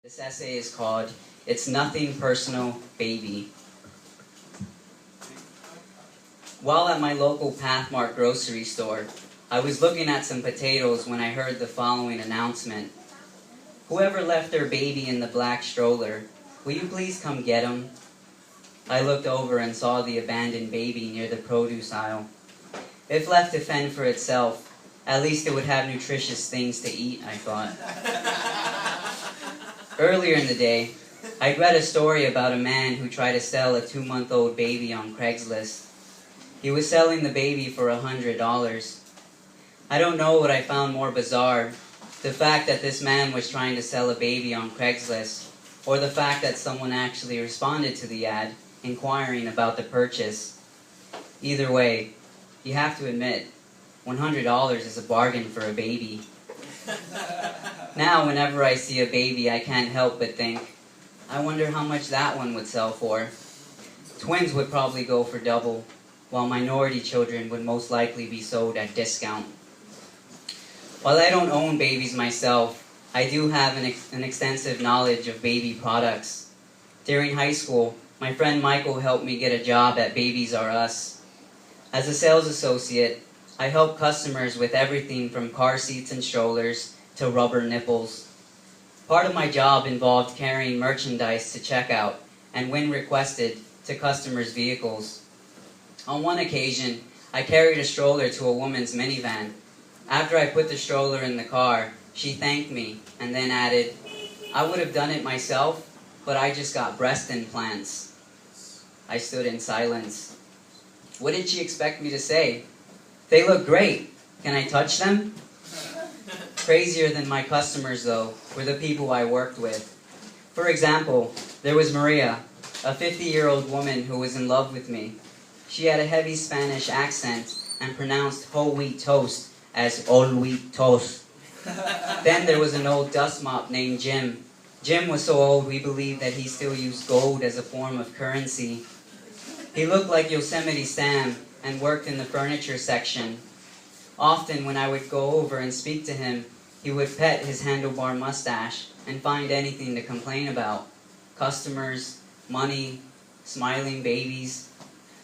This essay is called It's Nothing Personal, Baby. While at my local Pathmark grocery store, I was looking at some potatoes when I heard the following announcement. Whoever left their baby in the black stroller, will you please come get him? I looked over and saw the abandoned baby near the produce aisle. If left to fend for itself, at least it would have nutritious things to eat, I thought. Earlier in the day, I'd read a story about a man who tried to sell a 2-month-old baby on Craigslist. He was selling the baby for $100. I don't know what I found more bizarre, the fact that this man was trying to sell a baby on Craigslist, or the fact that someone actually responded to the ad, inquiring about the purchase. Either way, you have to admit, $100 is a bargain for a baby. Now, whenever I see a baby, I can't help but think, I wonder how much that one would sell for. Twins would probably go for double, while minority children would most likely be sold at discount. While I don't own babies myself, I do have an extensive knowledge of baby products. During high school, my friend Michael helped me get a job at Babies R Us. As a sales associate, I help customers with everything from car seats and strollers to rubber nipples. Part of my job involved carrying merchandise to checkout and, when requested, to customers' vehicles. On one occasion, I carried a stroller to a woman's minivan. After I put the stroller in the car, she thanked me and then added, I would have done it myself, but I just got breast implants. I stood in silence. What did she expect me to say? They look great. Can I touch them? Crazier than my customers, though, were the people I worked with. For example, there was Maria, a 50-year-old woman who was in love with me. She had a heavy Spanish accent and pronounced whole wheat toast as all wheat toast. Then there was an old dust mop named Jim. Jim was so old we believed that he still used gold as a form of currency. He looked like Yosemite Sam and worked in the furniture section. Often when I would go over and speak to him, he would pet his handlebar mustache and find anything to complain about. Customers, money, smiling babies.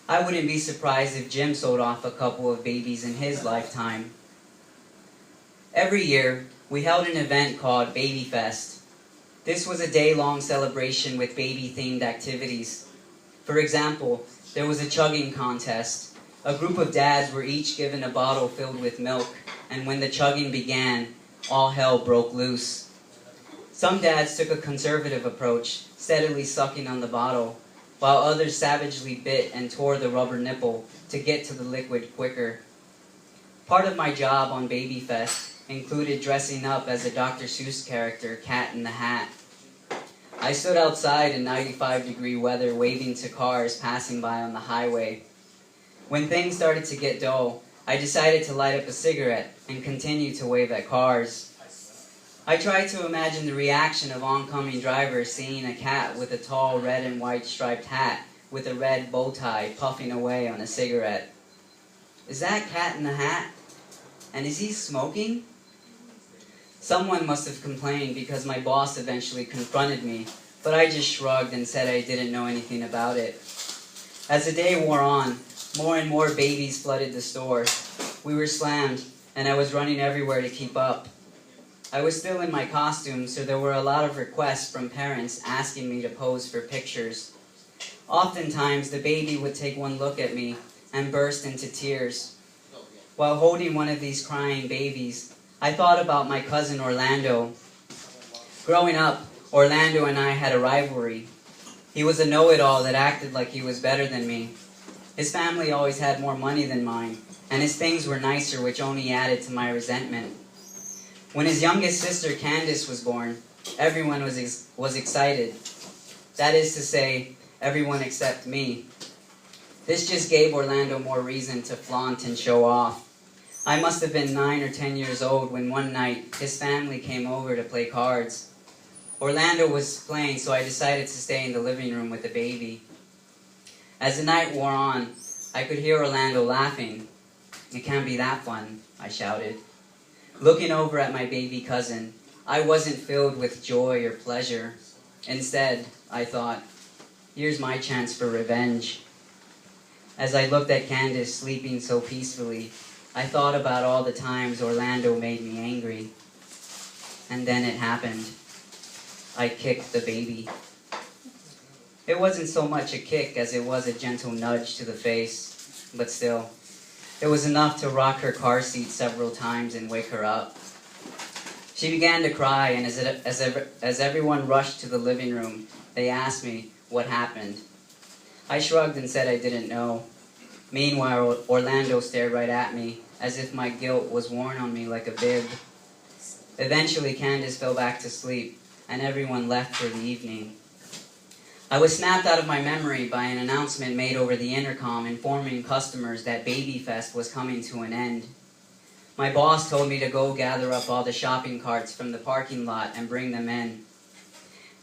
I wouldn't be surprised if Jim sold off a couple of babies in his lifetime. Every year, we held an event called Baby Fest. This was a day-long celebration with baby-themed activities. For example, there was a chugging contest. A group of dads were each given a bottle filled with milk, and when the chugging began, all hell broke loose. Some dads took a conservative approach, steadily sucking on the bottle, while others savagely bit and tore the rubber nipple to get to the liquid quicker. Part of my job on Baby Fest included dressing up as a Dr. Seuss character, Cat in the Hat. I stood outside in 95-degree weather waving to cars passing by on the highway. When things started to get dull, I decided to light up a cigarette and continue to wave at cars. I tried to imagine the reaction of oncoming drivers seeing a cat with a tall red and white striped hat with a red bow tie puffing away on a cigarette. Is that Cat in the Hat? And is he smoking? Someone must have complained because my boss eventually confronted me, but I just shrugged and said I didn't know anything about it. As the day wore on, more and more babies flooded the store. We were slammed, and I was running everywhere to keep up. I was still in my costume, so there were a lot of requests from parents asking me to pose for pictures. Oftentimes, the baby would take one look at me and burst into tears. While holding one of these crying babies, I thought about my cousin Orlando. Growing up, Orlando and I had a rivalry. He was a know-it-all that acted like he was better than me. His family always had more money than mine, and his things were nicer, which only added to my resentment. When his youngest sister Candace was born, everyone was excited. That is to say, everyone except me. This just gave Orlando more reason to flaunt and show off. I must have been 9 or 10 years old when one night his family came over to play cards. Orlando was playing, so I decided to stay in the living room with the baby. As the night wore on, I could hear Orlando laughing. It can't be that fun, I shouted. Looking over at my baby cousin, I wasn't filled with joy or pleasure. Instead, I thought, here's my chance for revenge. As I looked at Candace sleeping so peacefully, I thought about all the times Orlando made me angry. And then it happened. I kicked the baby. It wasn't so much a kick as it was a gentle nudge to the face, but still, it was enough to rock her car seat several times and wake her up. She began to cry, and as everyone rushed to the living room, they asked me what happened. I shrugged and said I didn't know. Meanwhile, Orlando stared right at me, as if my guilt was worn on me like a bib. Eventually, Candace fell back to sleep, and everyone left for the evening. I was snapped out of my memory by an announcement made over the intercom informing customers that Baby Fest was coming to an end. My boss told me to go gather up all the shopping carts from the parking lot and bring them in.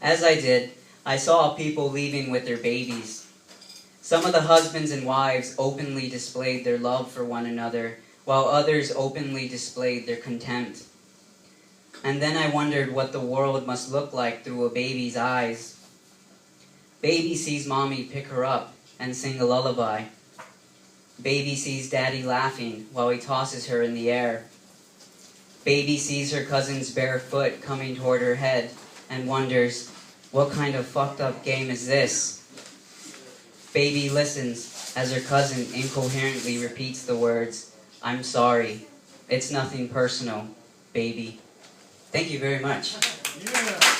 As I did, I saw people leaving with their babies. Some of the husbands and wives openly displayed their love for one another, while others openly displayed their contempt. And then I wondered what the world must look like through a baby's eyes. Baby sees mommy pick her up and sing a lullaby. Baby sees daddy laughing while he tosses her in the air. Baby sees her cousin's bare foot coming toward her head and wonders, what kind of fucked up game is this? Baby listens as her cousin incoherently repeats the words, I'm sorry. It's nothing personal, baby. Thank you very much. Yeah.